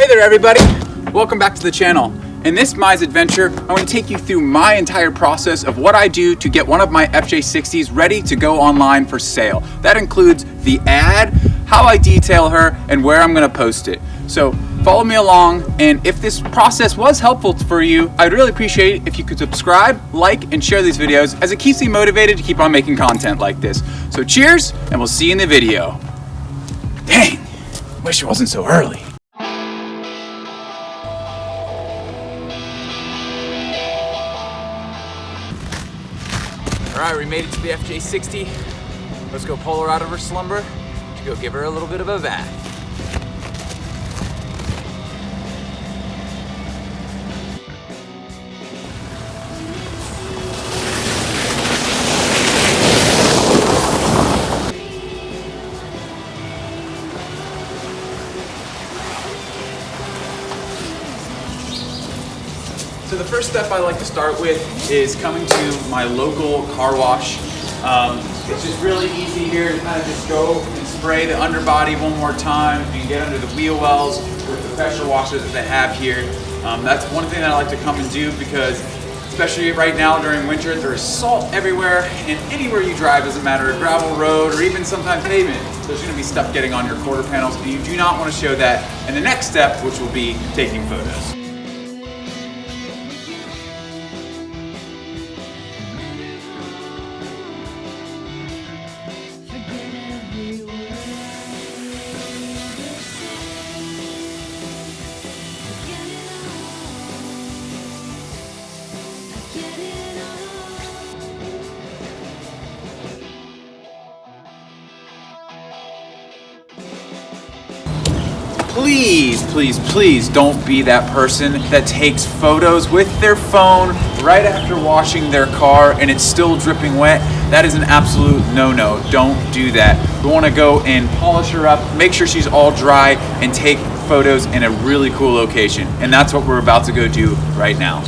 there everybody, welcome back to the channel. In this Mize Adventure, I'm going to take you through my entire process of what I do to get one of my fj60s ready to go online for sale. That includes the ad, how I detail her, and where I'm going to post it. So follow me along, and if this process was helpful for you, I'd really appreciate it if you could subscribe, like, and share these videos, as it keeps me motivated to keep on making content like this. So cheers, and we'll see you in the video. Dang, wish it wasn't so early. All right, we made it to the fj60. Let's go pull her out of her slumber to go give her a little bit of a bath. So the first step I like to start with is coming to my local car wash. It's just really easy here to kind of just go and spray the underbody one more time. You can get under the wheel wells with the pressure washers that they have here. That's one thing that I like to come and do because especially right now during winter, there's salt everywhere, and anywhere you drive, doesn't matter, a gravel road or even sometimes pavement, there's gonna be stuff getting on your quarter panels, and you do not want to show that in the next step, which will be taking photos. Please, please, please don't be that person that takes photos with their phone right after washing their car and it's still dripping wet. That is an absolute no-no. Don't do that. We want to go and polish her up, make sure she's all dry, and take photos in a really cool location. And that's what we're about to go do right now.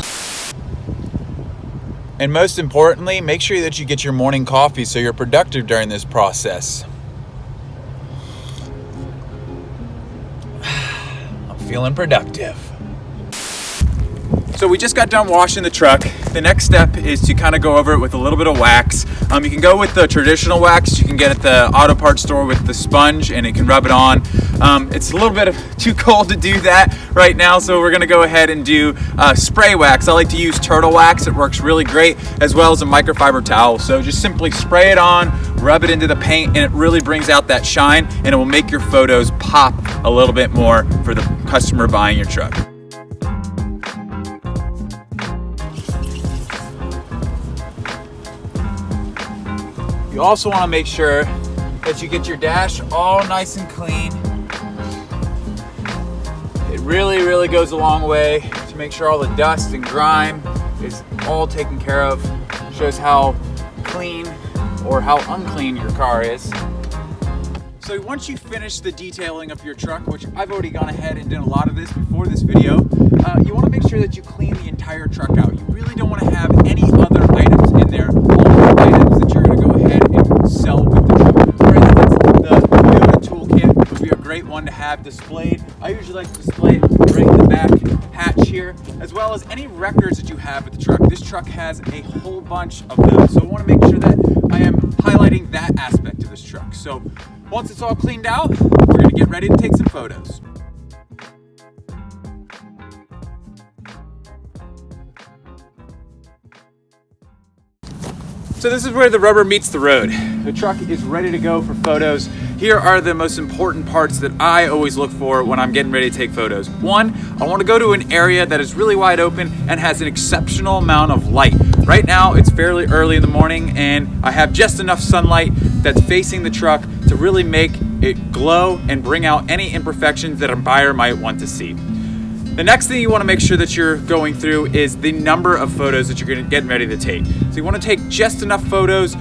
And most importantly, make sure that you get your morning coffee so you're productive during this process. Feeling productive. So we just got done washing the truck. The next step is to kind of go over it with a little bit of wax. You can go with the traditional wax you can get at the auto parts store with the sponge, and it can rub it on. It's a little bit too cold to do that right now, so we're gonna go ahead and do spray wax. I like to use turtle wax. It works really great, as well as a microfiber towel. So just simply spray it on, rub it into the paint, and it really brings out that shine, and it will make your photos pop a little bit more for the customer buying your truck. You also want to make sure that you get your dash all nice and clean. It really goes a long way to make sure all the dust and grime is all taken care of. Shows how clean or how unclean your car is. So once you finish the detailing of your truck, which I've already gone ahead and done a lot of this before this video, you want to make sure that you clean the entire truck out. You really don't want to have any other items in there. All the items that you're going to go ahead and sell with the truck. For instance, the Toyota toolkit would be a great one to have displayed. I usually like to display it right in the back hatch here, as well as any records that you have with the truck. This truck has a whole bunch of those, so I want to make sure that I am highlighting that aspect of this truck. So once it's all cleaned out, we're going to get ready to take some photos. So this is where the rubber meets the road. The truck is ready to go for photos. Here are the most important parts that I always look for when I'm getting ready to take photos. One, I want to go to an area that is really wide open and has an exceptional amount of light. Right now, it's fairly early in the morning and I have just enough sunlight that's facing the truck to really make it glow and bring out any imperfections that a buyer might want to see. The next thing you want to make sure that you're going through is the number of photos that you're going to get ready to take. So you want to take just enough photos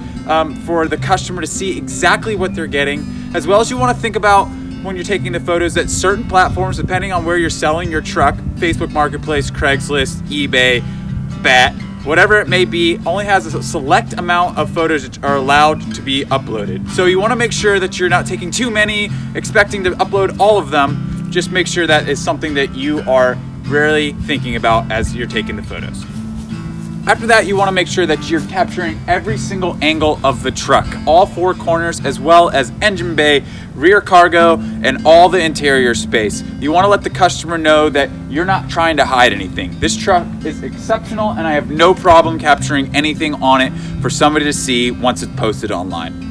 for the customer to see exactly what they're getting, as well as you want to think about when you're taking the photos that certain platforms, depending on where you're selling your truck, Facebook Marketplace, Craigslist, eBay, BAT, whatever it may be, only has a select amount of photos that are allowed to be uploaded. So you want to make sure that you're not taking too many, expecting to upload all of them. just make sure that is something that you are really thinking about as you're taking the photos. After that, you want to make sure that you're capturing every single angle of the truck, all four corners, as well as engine bay, rear cargo, and all the interior space. You want to let the customer know that you're not trying to hide anything. This truck is exceptional, and I have no problem capturing anything on it for somebody to see once it's posted online.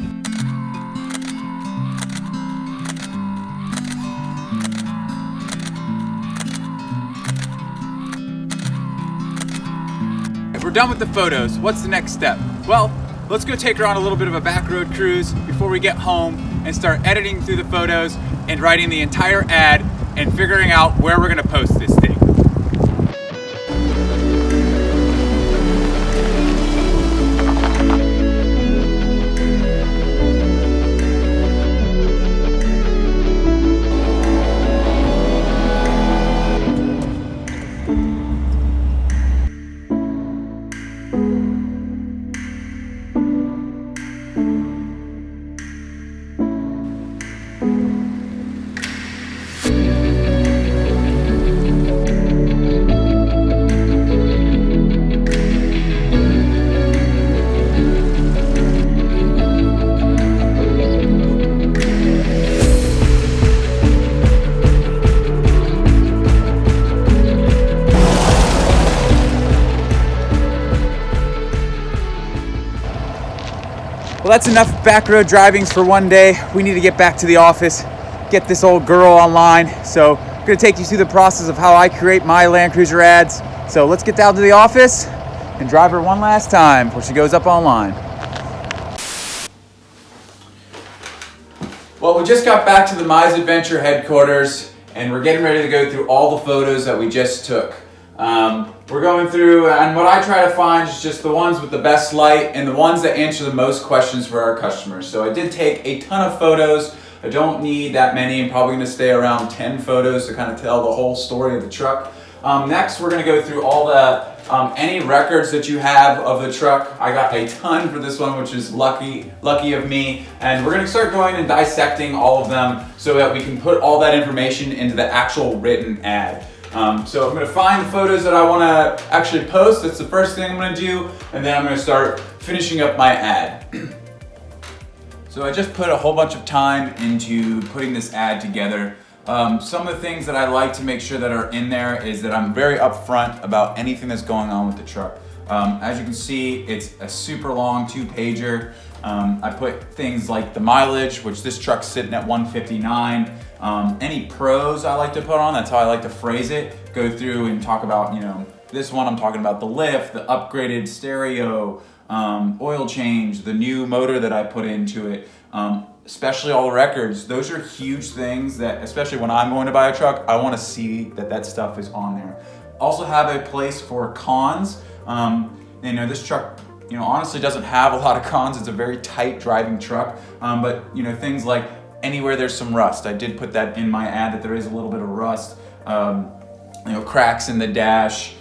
We're done with the photos. What's the next step? Well, let's go take her on a little bit of a back road cruise before we get home and start editing through the photos and writing the entire ad and figuring out where we're gonna post this thing. Well, that's enough back road drivings for one day. We need to get back to the office, get this old girl online. So I'm gonna take you through the process of how I create my Landcruiser ads. So let's get down to the office and drive her one last time before she goes up online. Well, we just got back to the Mize Adventure headquarters and we're getting ready to go through all the photos that we just took. We're going through, and what I try to find is just the ones with the best light and the ones that answer the most questions for our customers. So I did take a ton of photos. I don't need that many. I'm probably going to stay around 10 photos to kind of tell the whole story of the truck. Next, we're going to go through all the any records that you have of the truck. I got a ton for this one, which is lucky of me. And we're going to start going and dissecting all of them so that we can put all that information into the actual written ad. So I'm going to find the photos that I want to actually post. That's the first thing I'm going to do, and then I'm going to start finishing up my ad. So I just put a whole bunch of time into putting this ad together. Some of the things that I like to make sure that are in there is that I'm very upfront about anything that's going on with the truck. As you can see, it's a super long 2-pager. I put things like the mileage, which this truck's sitting at 159. Any pros I like to put on, that's how I like to phrase it. Go through and talk about, this one I'm talking about the lift, the upgraded stereo, oil change, the new motor that I put into it, especially all the records. Those are huge things that, especially when I'm going to buy a truck, I want to see that stuff is on there. Also have a place for cons. This truck, honestly doesn't have a lot of cons. It's a very tight driving truck, but things like anywhere there's some rust. I did put that in my ad that there is a little bit of rust, cracks in the dash,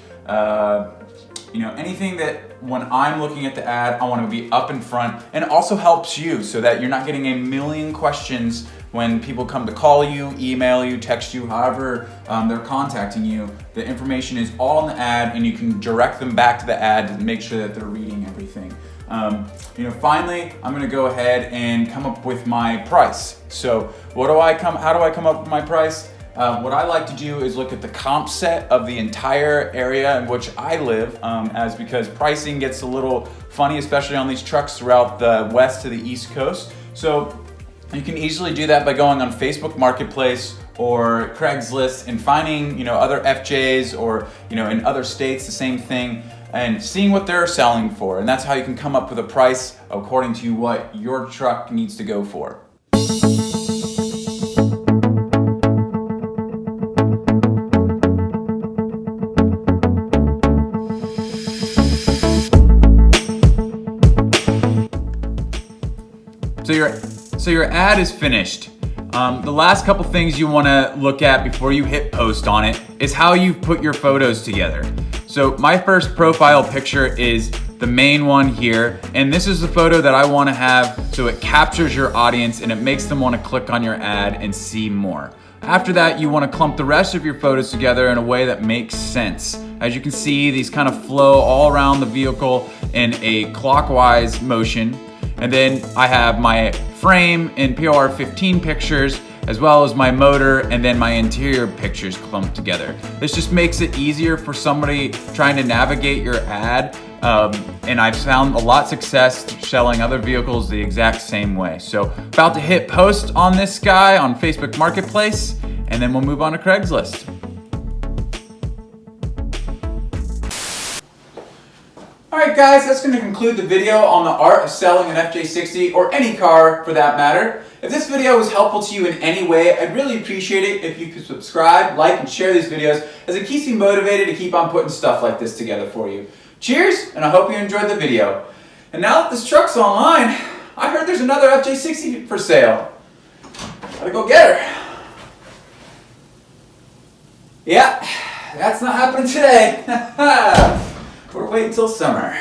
anything that when I'm looking at the ad, I want to be up in front, and it also helps you so that you're not getting a million questions when people come to call you, email you, text you, however they're contacting you. The information is all in the ad and you can direct them back to the ad to make sure that they're reading everything. Finally, I'm gonna go ahead and come up with my price. So how do I come up with my price? What I like to do is look at the comp set of the entire area in which I live, because pricing gets a little funny, especially on these trucks throughout the west to the east coast. So you can easily do that by going on Facebook Marketplace or Craigslist and finding, other FJs or, in other states, the same thing, and seeing what they're selling for. And that's how you can come up with a price according to what your truck needs to go for. So your ad is finished. The last couple things you want to look at before you hit post on it is how you put your photos together. So my first profile picture is the main one here, and this is the photo that I want to have so it captures your audience and it makes them want to click on your ad and see more. After that, you want to clump the rest of your photos together in a way that makes sense. As you can see, these kind of flow all around the vehicle in a clockwise motion. And then I have my frame in POR 15 pictures, as well as my motor and then my interior pictures clumped together. This just makes it easier for somebody trying to navigate your ad. And I've found a lot of success selling other vehicles the exact same way. So about to hit post on this guy on Facebook Marketplace, and then we'll move on to Craigslist. Alright guys, that's going to conclude the video on the art of selling an FJ60 or any car for that matter. If this video was helpful to you in any way, I'd really appreciate it if you could subscribe, like, and share these videos as it keeps me motivated to keep on putting stuff like this together for you. Cheers, and I hope you enjoyed the video. And now that this truck's online, I heard there's another FJ60 for sale. Gotta go get her. Yeah, that's not happening today. We're waiting till summer.